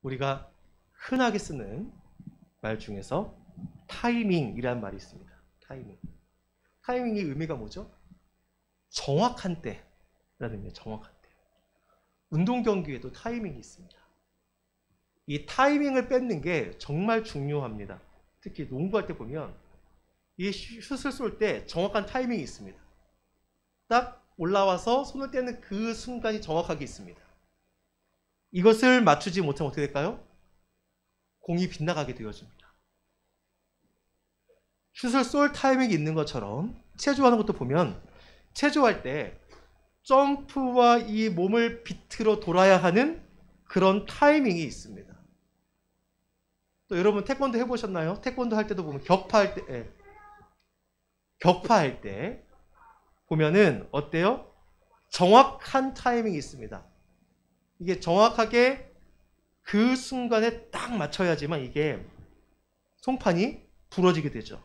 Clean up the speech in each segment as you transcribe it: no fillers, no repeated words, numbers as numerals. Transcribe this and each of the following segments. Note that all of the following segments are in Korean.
우리가 흔하게 쓰는 말 중에서 타이밍이라는 말이 있습니다. 타이밍. 타이밍의 의미가 뭐죠? 정확한 때라는 의미예요. 정확한 때. 운동 경기에도 타이밍이 있습니다. 이 타이밍을 뺏는 게 정말 중요합니다. 특히 농구할 때 보면 이 슛을 쏠 때 정확한 타이밍이 있습니다. 딱 올라와서 손을 떼는 그 순간이 정확하게 있습니다. 이것을 맞추지 못하면 어떻게 될까요? 공이 빗나가게 되어집니다. 슛을 쏠 타이밍이 있는 것처럼 체조하는 것도 보면 체조할 때 점프와 이 몸을 비틀어 돌아야 하는 그런 타이밍이 있습니다. 또 여러분 태권도 해보셨나요? 태권도 할 때도 보면 격파할 때 보면은 어때요? 정확한 타이밍이 있습니다. 이게 정확하게 그 순간에 딱 맞춰야지만 이게 송판이 부러지게 되죠.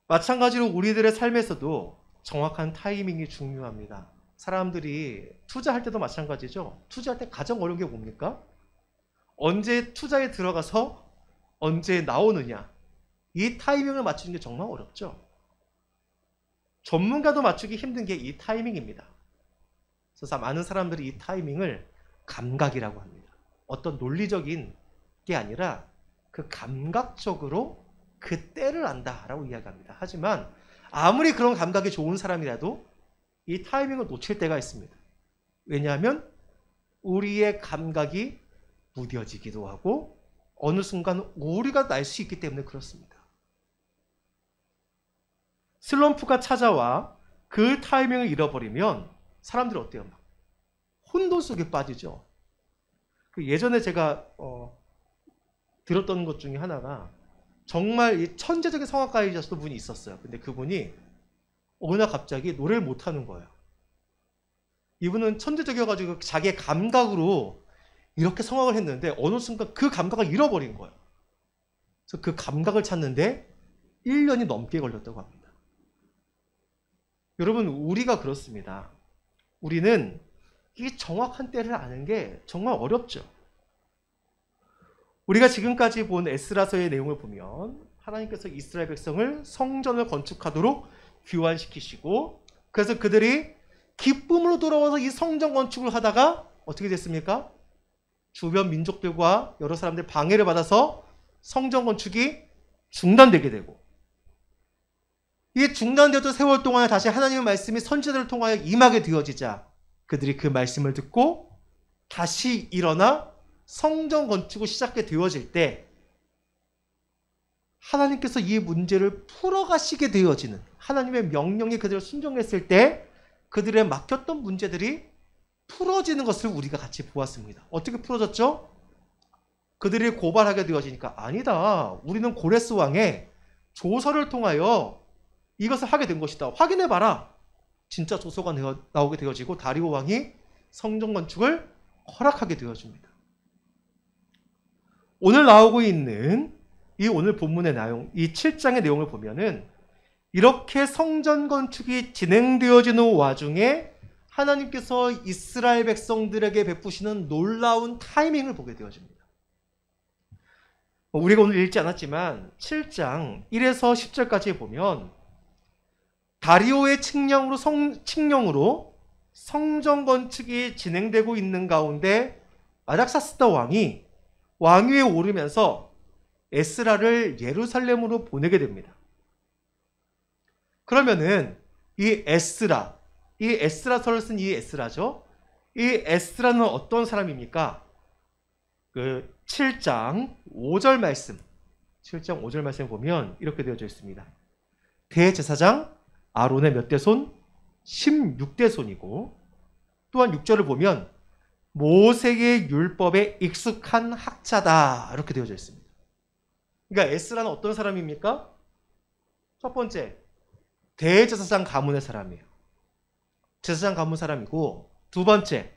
마찬가지로 우리들의 삶에서도 정확한 타이밍이 중요합니다. 사람들이 투자할 때도 마찬가지죠. 투자할 때 가장 어려운 게 뭡니까? 언제 투자에 들어가서 언제 나오느냐. 이 타이밍을 맞추는 게 정말 어렵죠. 전문가도 맞추기 힘든 게 이 타이밍입니다. 그래서 많은 사람들이 이 타이밍을 감각이라고 합니다. 어떤 논리적인 게 아니라 그 감각적으로 그 때를 안다라고 이야기합니다. 하지만 아무리 그런 감각이 좋은 사람이라도 이 타이밍을 놓칠 때가 있습니다. 왜냐하면 우리의 감각이 무뎌지기도 하고 어느 순간 오류가 날 수 있기 때문에 그렇습니다. 슬럼프가 찾아와 그 타이밍을 잃어버리면 사람들이 어때요? 막 혼돈 속에 빠지죠. 예전에 제가 들었던 것 중에 하나가 정말 이 천재적인 성악가이셨던 분이 있었어요. 근데 그분이 어느 날 갑자기 노래를 못하는 거예요. 이분은 천재적이어가지고 자기의 감각으로 이렇게 성악을 했는데 어느 순간 그 감각을 잃어버린 거예요. 그래서 그 감각을 찾는데 1년이 넘게 걸렸다고 합니다. 여러분, 우리가 그렇습니다. 우리는 이 정확한 때를 아는 게 정말 어렵죠. 우리가 지금까지 본 에스라서의 내용을 보면 하나님께서 이스라엘 백성을 성전을 건축하도록 규환시키시고 그래서 그들이 기쁨으로 돌아와서 이 성전 건축을 하다가 어떻게 됐습니까? 주변 민족들과 여러 사람들 방해를 받아서 성전 건축이 중단되게 되고 이 중단되었던 세월 동안에 다시 하나님의 말씀이 선지자들을 통하여 임하게 되어지자 그들이 그 말씀을 듣고 다시 일어나 성전 건축을 시작하게 되어질 때 하나님께서 이 문제를 풀어가시게 되어지는 하나님의 명령에 그들을 순종했을 때 그들의 막혔던 문제들이 풀어지는 것을 우리가 같이 보았습니다. 어떻게 풀어졌죠? 그들이 고발하게 되어지니까 아니다. 우리는 고레스 왕의 조서를 통하여 이것을 하게 된 것이다. 확인해봐라. 진짜 조서가 나오게 되어지고 다리오 왕이 성전 건축을 허락하게 되어집니다. 오늘 나오고 있는 이 오늘 본문의 내용, 이 7장의 내용을 보면은 이렇게 성전 건축이 진행되어지는 와중에 하나님께서 이스라엘 백성들에게 베푸시는 놀라운 타이밍을 보게 되어집니다. 우리가 오늘 읽지 않았지만 7장 1에서 10절까지 보면 다리오의 칙령으로 성전 건축이 진행되고 있는 가운데 아닥사스다 왕이 왕위에 오르면서 에스라를 예루살렘으로 보내게 됩니다. 그러면은 이 에스라서를 쓴 이 에스라죠. 이 에스라는 어떤 사람입니까? 그 7장 5절 말씀 7장 5절 말씀을 보면 이렇게 되어져 있습니다. 대제사장 아론의 몇 대 손? 16대 손이고 또한 6절을 보면 모세의 율법에 익숙한 학자다 이렇게 되어져 있습니다. 그러니까 에스라는 어떤 사람입니까? 첫 번째 대제사장 가문의 사람이에요. 제사장 가문 사람이고 두 번째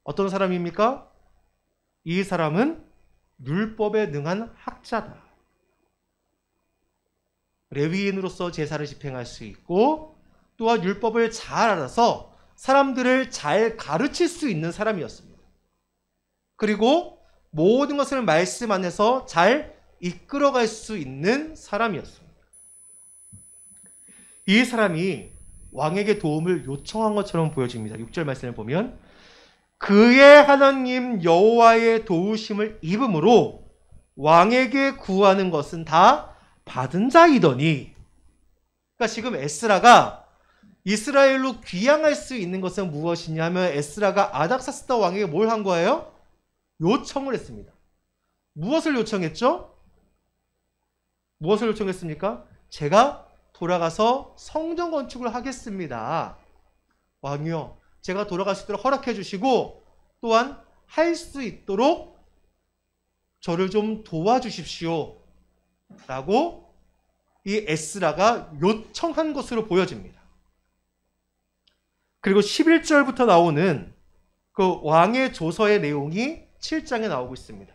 어떤 사람입니까? 이 사람은 율법에 능한 학자다. 레위인으로서 제사를 집행할 수 있고 또한 율법을 잘 알아서 사람들을 잘 가르칠 수 있는 사람이었습니다. 그리고 모든 것을 말씀 안에서 잘 이끌어갈 수 있는 사람이었습니다. 이 사람이 왕에게 도움을 요청한 것처럼 보여집니다. 6절 말씀을 보면 그의 하나님 여호와의 도우심을 입음으로 왕에게 구하는 것은 다 받은 자이더니, 그러니까 지금 에스라가 이스라엘로 귀향할 수 있는 것은 무엇이냐 하면 에스라가 아닥사스다 왕에게 뭘 한 거예요? 요청을 했습니다. 무엇을 요청했죠? 무엇을 요청했습니까? 제가 돌아가서 성전 건축을 하겠습니다. 왕이요, 제가 돌아갈 수 있도록 허락해 주시고 또한 할 수 있도록 저를 좀 도와주십시오 라고 이 에스라가 요청한 것으로 보여집니다. 그리고 11절부터 나오는 그 왕의 조서의 내용이 7장에 나오고 있습니다.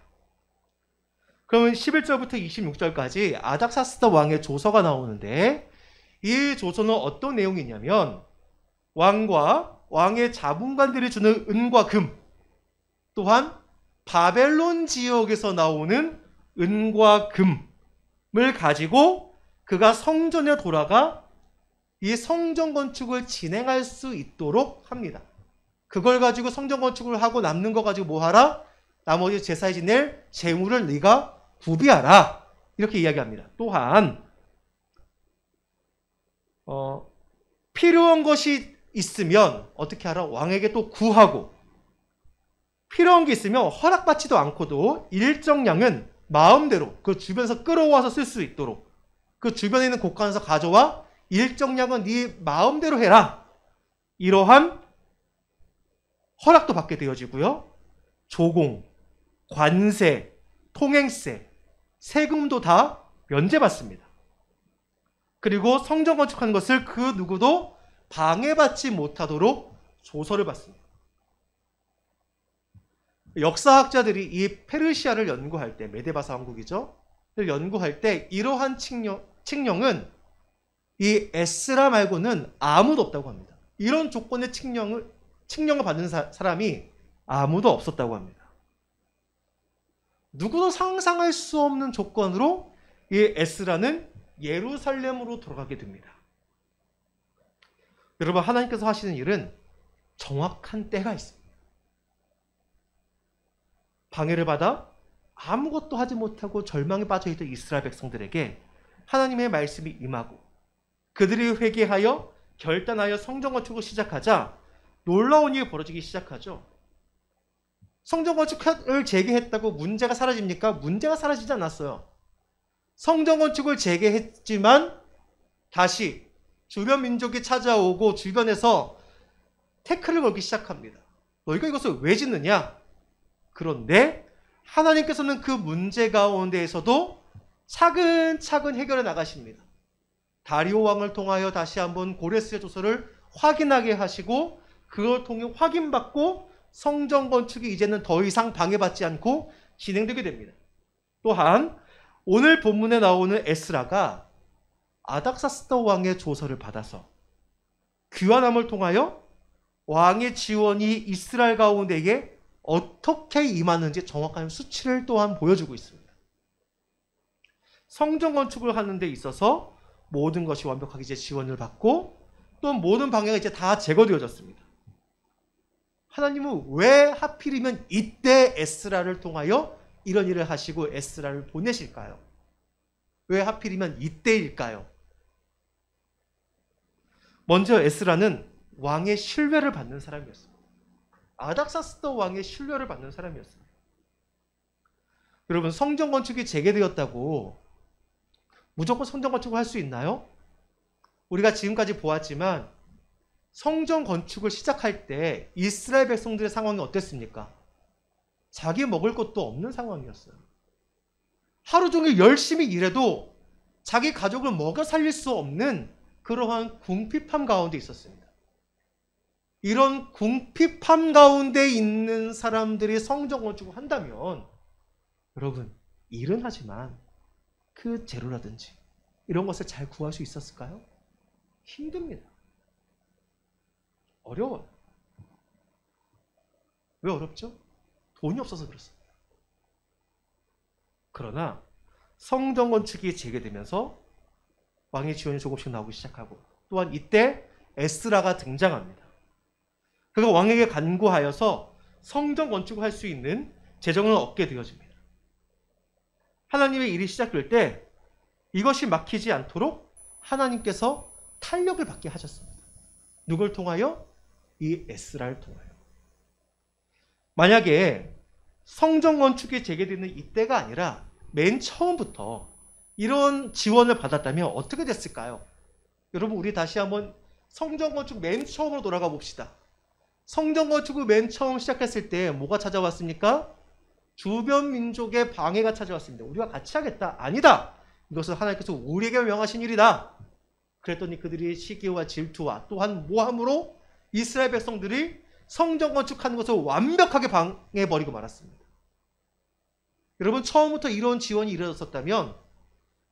그러면 11절부터 26절까지 아닥사스다 왕의 조서가 나오는데, 이 조서는 어떤 내용이냐면 왕과 왕의 자문관들이 주는 은과 금, 또한 바벨론 지역에서 나오는 은과 금을 가지고 그가 성전에 돌아가 이 성전 건축을 진행할 수 있도록 합니다. 그걸 가지고 성전 건축을 하고 남는 거 가지고 뭐 하라? 나머지 제사에 지낼 재물을 네가 구비하라. 이렇게 이야기합니다. 또한 필요한 것이 있으면 어떻게 하라? 왕에게 또 구하고, 필요한 게 있으면 허락받지도 않고도 일정량은 마음대로 그 주변에서 끌어와서 쓸 수 있도록, 그 주변에 있는 곳간에서 가져와 일정량은 네 마음대로 해라. 이러한 허락도 받게 되어지고요. 조공, 관세, 통행세, 세금도 다 면제받습니다. 그리고 성전 건축하는 것을 그 누구도 방해받지 못하도록 조서를 받습니다. 역사학자들이 이 페르시아를 연구할 때, 메데바사 왕국이죠, 연구할 때 이러한 칙령은 이 에스라 말고는 아무도 없다고 합니다. 이런 조건의 칙령을 받는 사람이 아무도 없었다고 합니다. 누구도 상상할 수 없는 조건으로 이 에스라는 예루살렘으로 돌아가게 됩니다. 여러분, 하나님께서 하시는 일은 정확한 때가 있습니다. 방해를 받아 아무것도 하지 못하고 절망에 빠져있던 이스라엘 백성들에게 하나님의 말씀이 임하고 그들이 회개하여 결단하여 성전 건축을 시작하자 놀라운 일이 벌어지기 시작하죠. 성전 건축을 재개했다고 문제가 사라집니까? 문제가 사라지지 않았어요. 성전 건축을 재개했지만 다시 주변 민족이 찾아오고 주변에서 태클을 걸기 시작합니다. 너희가 이것을 왜 짓느냐? 그런데 하나님께서는 그 문제 가운데에서도 차근차근 해결해 나가십니다. 다리오 왕을 통하여 다시 한번 고레스의 조서를 확인하게 하시고 그걸 통해 확인받고 성전 건축이 이제는 더 이상 방해받지 않고 진행되게 됩니다. 또한 오늘 본문에 나오는 에스라가 아닥사스다 왕의 조서를 받아서 귀환함을 통하여 왕의 지원이 이스라엘 가운데에 어떻게 임하는지 정확한 수치를 또한 보여주고 있습니다. 성전 건축을 하는 데 있어서 모든 것이 완벽하게 이제 지원을 받고 또 모든 방해가 이제 다 제거되어졌습니다. 하나님은 왜 하필이면 이때 에스라를 통하여 이런 일을 하시고 에스라를 보내실까요? 왜 하필이면 이때일까요? 먼저 에스라는 왕의 신뢰를 받는 사람이었습니다. 아닥사스다 왕의 신뢰를 받는 사람이었습니다. 여러분, 성전 건축이 재개되었다고 무조건 성전 건축을 할 수 있나요? 우리가 지금까지 보았지만 성전 건축을 시작할 때 이스라엘 백성들의 상황이 어땠습니까? 자기 먹을 것도 없는 상황이었어요. 하루 종일 열심히 일해도 자기 가족을 먹여 살릴 수 없는 그러한 궁핍함 가운데 있었습니다. 이런 궁핍함 가운데 있는 사람들이 성전 건축을 한다면 여러분, 일은 하지만 그 재료라든지 이런 것을 잘 구할 수 있었을까요? 힘듭니다. 어려워요. 왜 어렵죠? 돈이 없어서 그렇습니다. 그러나 성전 건축이 재개되면서 왕의 지원이 조금씩 나오기 시작하고, 또한 이때 에스라가 등장합니다. 그가 왕에게 간구하여서 성전 건축을 할 수 있는 재정을 얻게 되어집니다. 하나님의 일이 시작될 때 이것이 막히지 않도록 하나님께서 탄력을 받게 하셨습니다. 누굴 통하여? 이 에스라를 통하여. 만약에 성전 건축이 재개되는 이때가 아니라 맨 처음부터 이런 지원을 받았다면 어떻게 됐을까요? 여러분, 우리 다시 한번 성전 건축 맨 처음으로 돌아가 봅시다. 성전 건축을 맨 처음 시작했을 때 뭐가 찾아왔습니까? 주변 민족의 방해가 찾아왔습니다. 우리가 같이 하겠다. 아니다. 이것은 하나님께서 우리에게 명하신 일이다. 그랬더니 그들이 시기와 질투와 또한 모함으로 이스라엘 백성들이 성전 건축하는 것을 완벽하게 방해해버리고 말았습니다. 여러분, 처음부터 이런 지원이 이루어졌었다면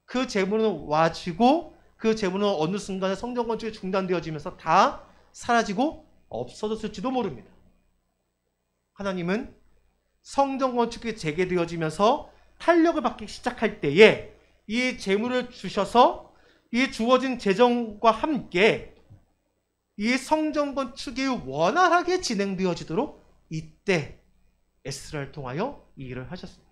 그 재물은 와지고 그 재물은 어느 순간에 성전 건축이 중단되어지면서 다 사라지고 없어졌을지도 모릅니다. 하나님은 성전 건축이 재개되어지면서 탄력을 받기 시작할 때에 이 재물을 주셔서 이 주어진 재정과 함께 이 성전 건축이 원활하게 진행되어지도록 이때 에스라를 통하여 이 일을 하셨습니다.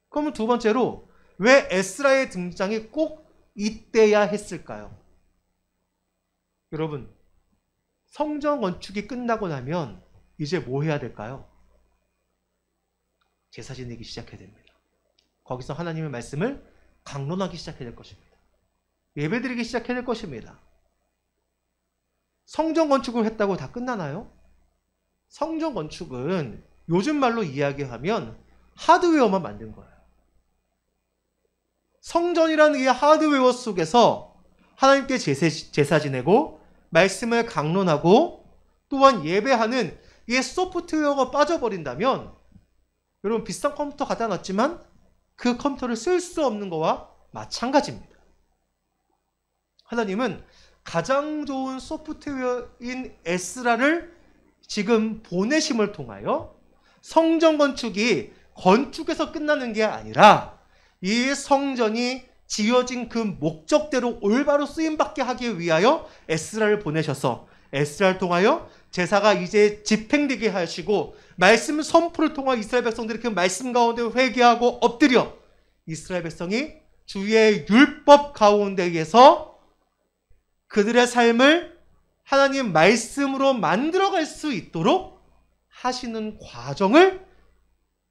그러면 두 번째로 왜 에스라의 등장이 꼭 이때야 했을까요? 여러분, 성전 건축이 끝나고 나면 이제 뭐 해야 될까요? 제사 지내기 시작해야 됩니다. 거기서 하나님의 말씀을 강론하기 시작해야 될 것입니다. 예배드리기 시작해야 될 것입니다. 성전 건축을 했다고 다 끝나나요? 성전 건축은 요즘 말로 이야기하면 하드웨어만 만든 거예요. 성전이라는 이 하드웨어 속에서 하나님께 제사 지내고 말씀을 강론하고 또한 예배하는 이 소프트웨어가 빠져버린다면, 여러분, 비싼 컴퓨터 갖다 놨지만 그 컴퓨터를 쓸 수 없는 거와 마찬가지입니다. 하나님은 가장 좋은 소프트웨어인 에스라를 지금 보내심을 통하여 성전 건축이 건축에서 끝나는 게 아니라 이 성전이 지어진 그 목적대로 올바로 쓰임받게 하기 위하여 에스라를 보내셔서 에스라를 통하여 제사가 이제 집행되게 하시고 말씀 선포를 통하여 이스라엘 백성들이 그 말씀 가운데 회개하고 엎드려 이스라엘 백성이 주의 율법 가운데에서 그들의 삶을 하나님 말씀으로 만들어갈 수 있도록 하시는 과정을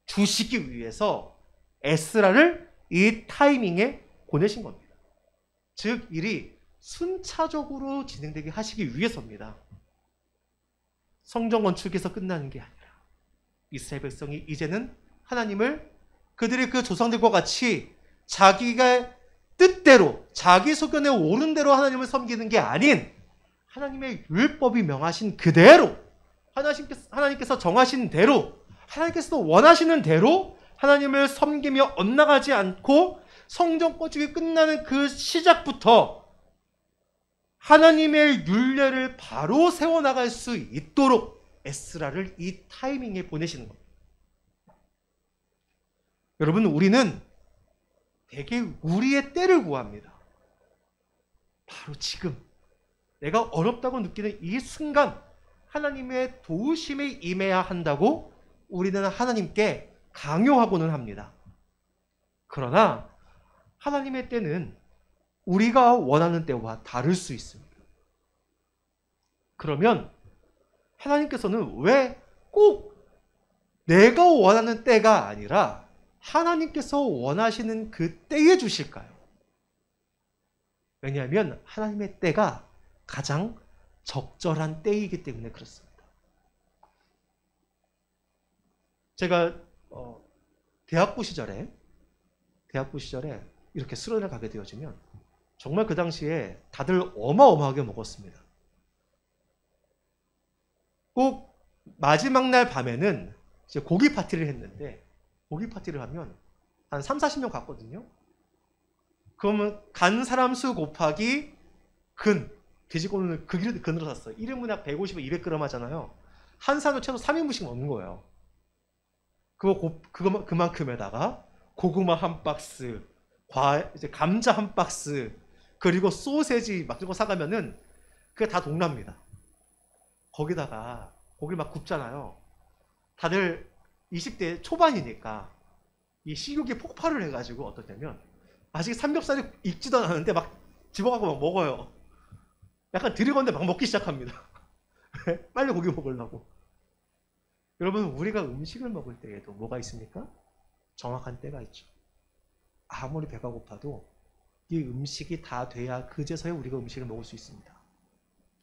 주시기 위해서 에스라를 이 타이밍에 보내신 겁니다. 즉, 일이 순차적으로 진행되게 하시기 위해서입니다. 성전 건축에서 끝나는 게 아니라 이스라엘 백성이 이제는 하나님을 그들의 그 조상들과 같이 자기가 뜻대로 자기 소견에 오른 대로 하나님을 섬기는 게 아닌 하나님의 율법이 명하신 그대로 하나님께서 정하신 대로 하나님께서 원하시는 대로 하나님을 섬기며 엇나가지 않고 성전 건축이 끝나는 그 시작부터 하나님의 율례를 바로 세워나갈 수 있도록 에스라를 이 타이밍에 보내시는 겁니다. 여러분, 우리는 되게 우리의 때를 구합니다. 바로 지금 내가 어렵다고 느끼는 이 순간 하나님의 도우심이 임해야 한다고 우리는 하나님께 강요하고는 합니다. 그러나 하나님의 때는 우리가 원하는 때와 다를 수 있습니다. 그러면 하나님께서는 왜 꼭 내가 원하는 때가 아니라 하나님께서 원하시는 그 때에 주실까요? 왜냐하면 하나님의 때가 가장 적절한 때이기 때문에 그렇습니다. 제가 대학부 시절에 이렇게 수련을 가게 되어지면 정말 그 당시에 다들 어마어마하게 먹었습니다. 꼭 마지막 날 밤에는 이제 고기 파티를 했는데, 고기 파티를 하면 한 3, 40명 갔거든요. 그러면 간 사람 수 곱하기 돼지고기를 근으로 샀어요. 1인분에 150에 200g 하잖아요. 한 사람도 최소 3인분씩 먹는 거예요. 그만큼에다가 고구마 한 박스, 이제 감자 한 박스, 그리고 소세지 막 이런 거 사가면은 그게 다 동납니다. 거기다가 고기를 막 굽잖아요. 다들 20대 초반이니까 이 식욕이 폭발을 해가지고 어떠냐면 아직 삼겹살이 익지도 않았는데 막 집어가고 막 먹어요. 약간 들이건데 막 먹기 시작합니다. 빨리 고기 먹으려고. 여러분, 우리가 음식을 먹을 때에도 뭐가 있습니까? 정확한 때가 있죠. 아무리 배가 고파도 이 음식이 다 돼야 그제서야 우리가 음식을 먹을 수 있습니다.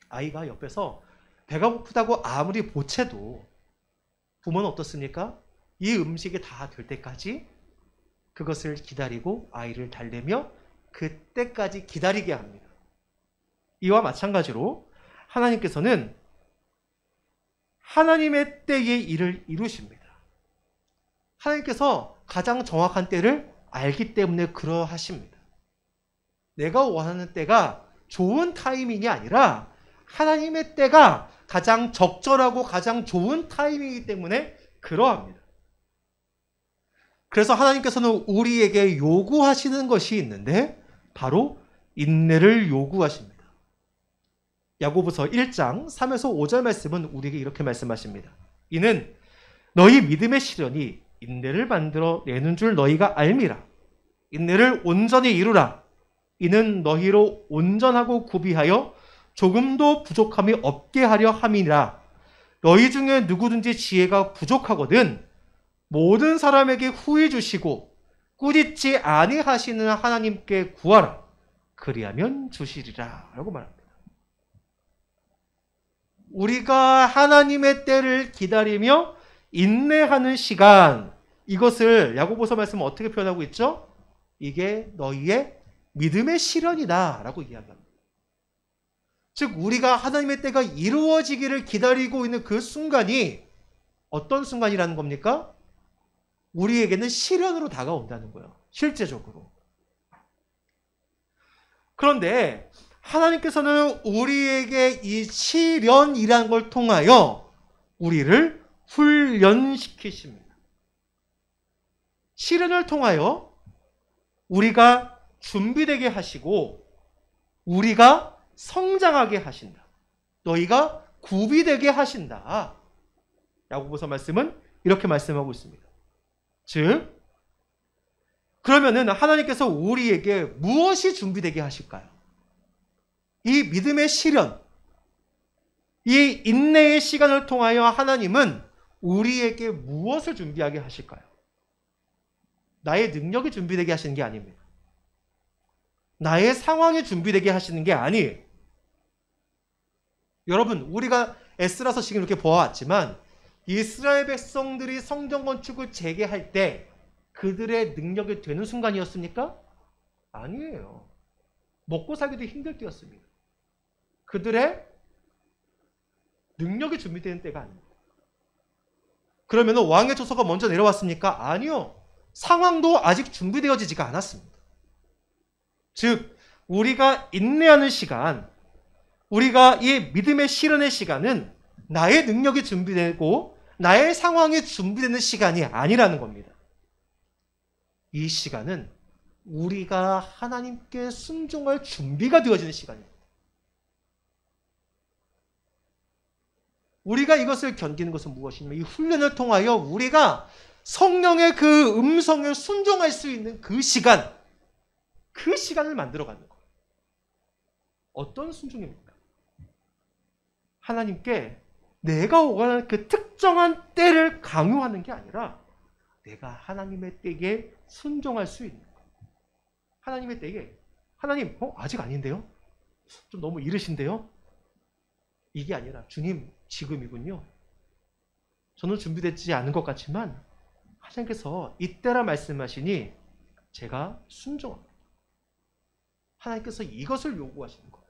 아이가 옆에서 배가 고프다고 아무리 보채도 부모는 어떻습니까? 이 음식이 다 될 때까지 그것을 기다리고 아이를 달래며 그때까지 기다리게 합니다. 이와 마찬가지로 하나님께서는 하나님의 때의 일을 이루십니다. 하나님께서 가장 정확한 때를 알기 때문에 그러하십니다. 내가 원하는 때가 좋은 타이밍이 아니라 하나님의 때가 가장 적절하고 가장 좋은 타이밍이기 때문에 그러합니다. 그래서 하나님께서는 우리에게 요구하시는 것이 있는데 바로 인내를 요구하십니다. 야고보서 1장 3에서 5절 말씀은 우리에게 이렇게 말씀하십니다. 이는 너희 믿음의 시련이 인내를 만들어 내는 줄 너희가 알미라. 인내를 온전히 이루라. 이는 너희로 온전하고 구비하여 조금도 부족함이 없게 하려 함이니라. 너희 중에 누구든지 지혜가 부족하거든 모든 사람에게 후히 주시고 꾸짖지 아니하시는 하나님께 구하라. 그리하면 주시리라. 라고 말합니다. 우리가 하나님의 때를 기다리며 인내하는 시간, 이것을 야고보서 말씀은 어떻게 표현하고 있죠? 이게 너희의 믿음의 시련이다 라고 이야기합니다. 즉 우리가 하나님의 때가 이루어지기를 기다리고 있는 그 순간이 어떤 순간이라는 겁니까? 우리에게는 시련으로 다가온다는 거예요. 실제적으로. 그런데 하나님께서는 우리에게 이 시련이라는 걸 통하여 우리를 훈련시키십니다. 시련을 통하여 우리가 준비되게 하시고 우리가 성장하게 하신다. 너희가 구비되게 하신다. 야고보서 말씀은 이렇게 말씀하고 있습니다. 즉 그러면은 하나님께서 우리에게 무엇이 준비되게 하실까요? 이 믿음의 시련, 이 인내의 시간을 통하여 하나님은 우리에게 무엇을 준비하게 하실까요? 나의 능력이 준비되게 하시는 게 아닙니다. 나의 상황이 준비되게 하시는 게 아니에요. 여러분, 우리가 에스라서 지금 이렇게 보아왔지만 이스라엘 백성들이 성전 건축을 재개할 때 그들의 능력이 되는 순간이었습니까? 아니에요. 먹고 살기도 힘들 때였습니다. 그들의 능력이 준비되는 때가 아닙니다. 그러면 왕의 조서가 먼저 내려왔습니까? 아니요. 상황도 아직 준비되어지지가 않았습니다. 즉 우리가 인내하는 시간, 우리가 이 믿음의 실현의 시간은 나의 능력이 준비되고 나의 상황이 준비되는 시간이 아니라는 겁니다. 이 시간은 우리가 하나님께 순종할 준비가 되어지는 시간입니다. 우리가 이것을 견디는 것은 무엇이냐면 이 훈련을 통하여 우리가 성령의 그 음성에 순종할 수 있는 그 시간, 그 시간을 만들어가는 거예요. 어떤 순종입니까? 하나님께 내가 원하는 그 특정한 때를 강요하는 게 아니라 내가 하나님의 때에 순종할 수 있는 거예요. 하나님의 때에 하나님, 아직 아닌데요? 좀 너무 이르신데요? 이게 아니라 주님, 지금이군요. 저는 준비되지 않은 것 같지만 하나님께서 이때라 말씀하시니 제가 순종합니다. 하나님께서 이것을 요구하시는 거예요.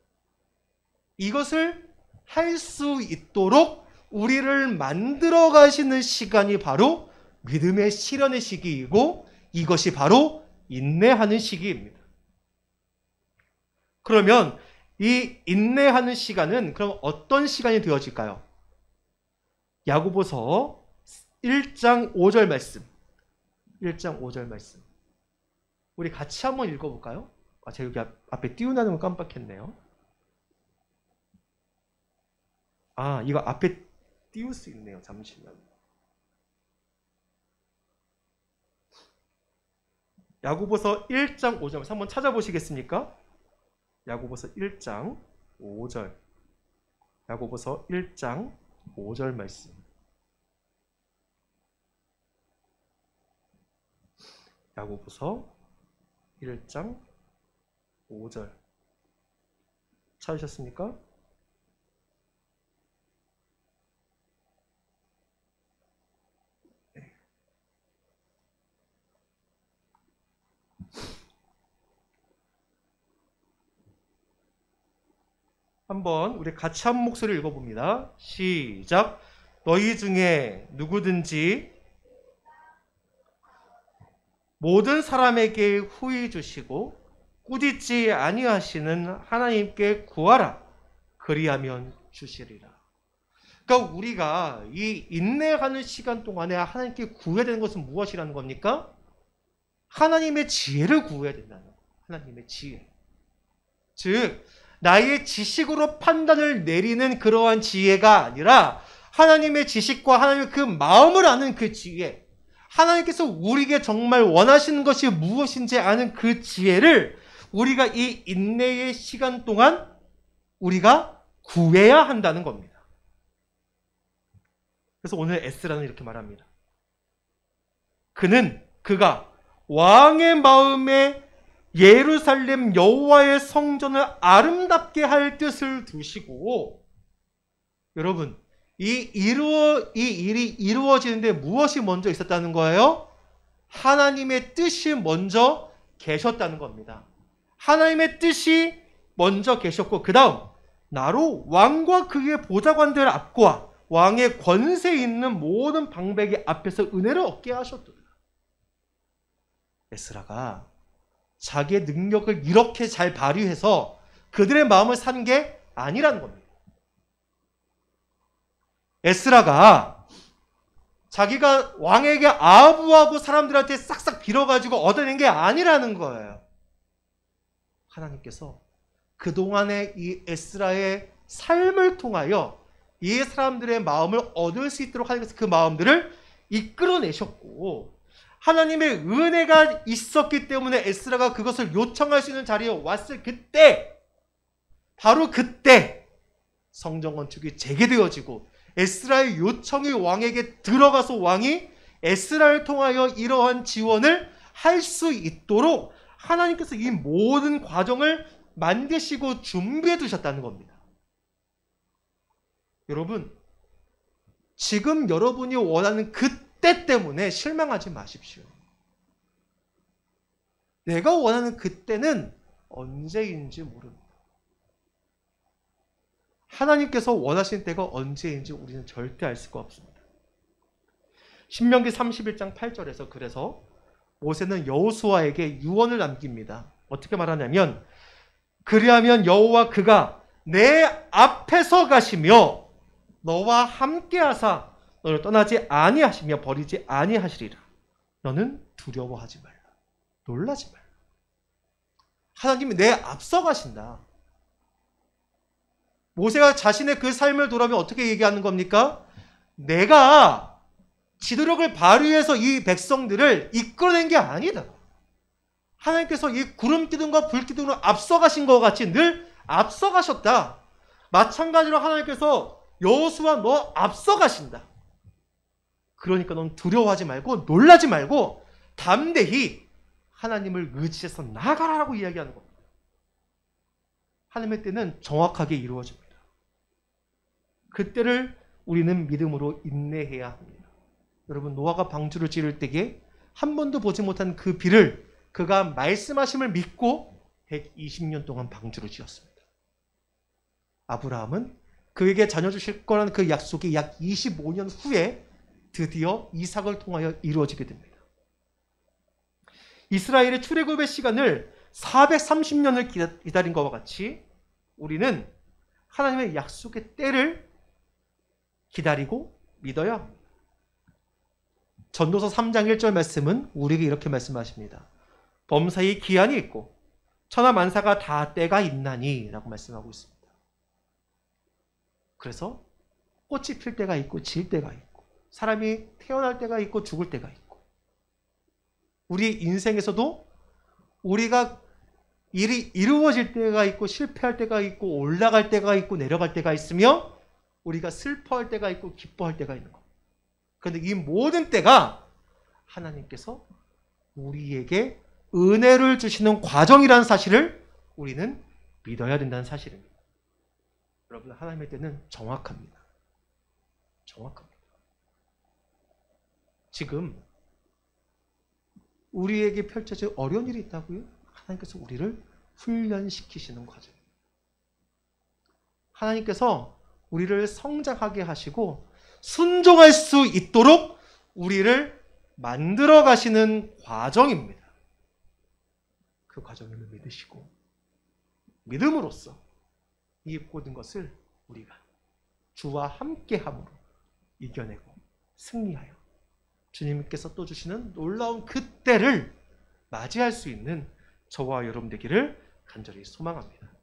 이것을 할 수 있도록 우리를 만들어 가시는 시간이 바로 믿음의 실현의 시기이고 이것이 바로 인내하는 시기입니다. 그러면 이 인내하는 시간은 그럼 어떤 시간이 되어질까요? 야고보서 1장 5절 말씀. 1장 5절 말씀. 우리 같이 한번 읽어볼까요? 제가 여기 앞에 띄우나는 걸 깜빡했네요. 이거 앞에 띄울 수 있네요. 잠시만. 야고보서 1장 5절 한번 찾아보시겠습니까? 야고보서 1장 5절. 야고보서 1장 5절 말씀. 야고보서 1장 5절. 찾으셨습니까? 네. 한번 우리 같이 한 목소리 읽어봅니다. 시작. 너희 중에 누구든지 모든 사람에게 후히 주시고 꾸짖지 아니하시는 하나님께 구하라. 그리하면 주시리라. 그러니까 우리가 이 인내하는 시간 동안에 하나님께 구해야 되는 것은 무엇이라는 겁니까? 하나님의 지혜를 구해야 된다는 거예요. 하나님의 지혜. 즉 나의 지식으로 판단을 내리는 그러한 지혜가 아니라 하나님의 지식과 하나님의 그 마음을 아는 그 지혜, 하나님께서 우리에게 정말 원하시는 것이 무엇인지 아는 그 지혜를 우리가 이 인내의 시간 동안 우리가 구해야 한다는 겁니다. 그래서 오늘 에스라는 이렇게 말합니다. 그가 왕의 마음에 예루살렘 여호와의 성전을 아름답게 할 뜻을 두시고, 여러분 이 일이 이루어지는데 무엇이 먼저 있었다는 거예요? 하나님의 뜻이 먼저 계셨다는 겁니다. 하나님의 뜻이 먼저 계셨고 그 다음 나로 왕과 그의 보좌관들 앞과 왕의 권세 있는 모든 방백의 앞에서 은혜를 얻게 하셨더라. 에스라가 자기의 능력을 이렇게 잘 발휘해서 그들의 마음을 산 게 아니라는 겁니다. 에스라가 자기가 왕에게 아부하고 사람들한테 싹싹 빌어가지고 얻어낸 게 아니라는 거예요. 하나님께서 그동안의 이 에스라의 삶을 통하여 이 사람들의 마음을 얻을 수 있도록 하나님께서 그 마음들을 이끌어내셨고, 하나님의 은혜가 있었기 때문에 에스라가 그것을 요청할 수 있는 자리에 왔을 그때, 바로 그때 성전 건축이 재개되어지고 에스라의 요청이 왕에게 들어가서 왕이 에스라를 통하여 이러한 지원을 할 수 있도록 하나님께서 이 모든 과정을 만드시고 준비해 두셨다는 겁니다. 여러분, 지금 여러분이 원하는 그때 때문에 실망하지 마십시오. 내가 원하는 그때는 언제인지 모릅니다. 하나님께서 원하시는 때가 언제인지 우리는 절대 알 수가 없습니다. 신명기 31장 8절에서 그래서 모세는 여호수아에게 유언을 남깁니다. 어떻게 말하냐면, 그리하면 여호와 그가 내 앞에서 가시며 너와 함께 하사 너를 떠나지 아니하시며 버리지 아니하시리라. 너는 두려워하지 말라. 놀라지 말라. 하나님이 내 앞서 가신다. 모세가 자신의 그 삶을 돌아보면 어떻게 얘기하는 겁니까? 내가 지도력을 발휘해서 이 백성들을 이끌어낸 게 아니다. 하나님께서 이 구름 기둥과 불 기둥으로 앞서가신 것 같이 늘 앞서가셨다. 마찬가지로 하나님께서 여호수아 너 앞서가신다. 그러니까 넌 두려워하지 말고 놀라지 말고 담대히 하나님을 의지해서 나아가라라고 이야기하는 겁니다. 하나님의 때는 정확하게 이루어집니다. 그때를 우리는 믿음으로 인내해야 합니다. 여러분, 노아가 방주를 지을 때에 한 번도 보지 못한 그 비를 그가 말씀하심을 믿고 120년 동안 방주를 지었습니다. 아브라함은 그에게 자녀 주실 거라는 그 약속이 약 25년 후에 드디어 이삭을 통하여 이루어지게 됩니다. 이스라엘의 출애굽의 시간을 430년을 기다린 것과 같이 우리는 하나님의 약속의 때를 기다리고 믿어요. 전도서 3장 1절 말씀은 우리에게 이렇게 말씀하십니다. 범사에 기한이 있고 천하 만사가 다 때가 있나니 라고 말씀하고 있습니다. 그래서 꽃이 필 때가 있고 질 때가 있고 사람이 태어날 때가 있고 죽을 때가 있고 우리 인생에서도 우리가 일이 이루어질 때가 있고 실패할 때가 있고 올라갈 때가 있고 내려갈 때가 있으며 우리가 슬퍼할 때가 있고 기뻐할 때가 있는 것. 그런데 이 모든 때가 하나님께서 우리에게 은혜를 주시는 과정이라는 사실을 우리는 믿어야 된다는 사실입니다. 여러분, 하나님의 때는 정확합니다. 정확합니다. 지금 우리에게 펼쳐질 어려운 일이 있다고요? 하나님께서 우리를 훈련시키시는 과정입니다. 하나님께서 우리를 성장하게 하시고 순종할 수 있도록 우리를 만들어 가시는 과정입니다. 그 과정을 믿으시고 믿음으로써 이 모든 것을 우리가 주와 함께함으로 이겨내고 승리하여 주님께서 또 주시는 놀라운 그 때를 맞이할 수 있는 저와 여러분 되기를 간절히 소망합니다.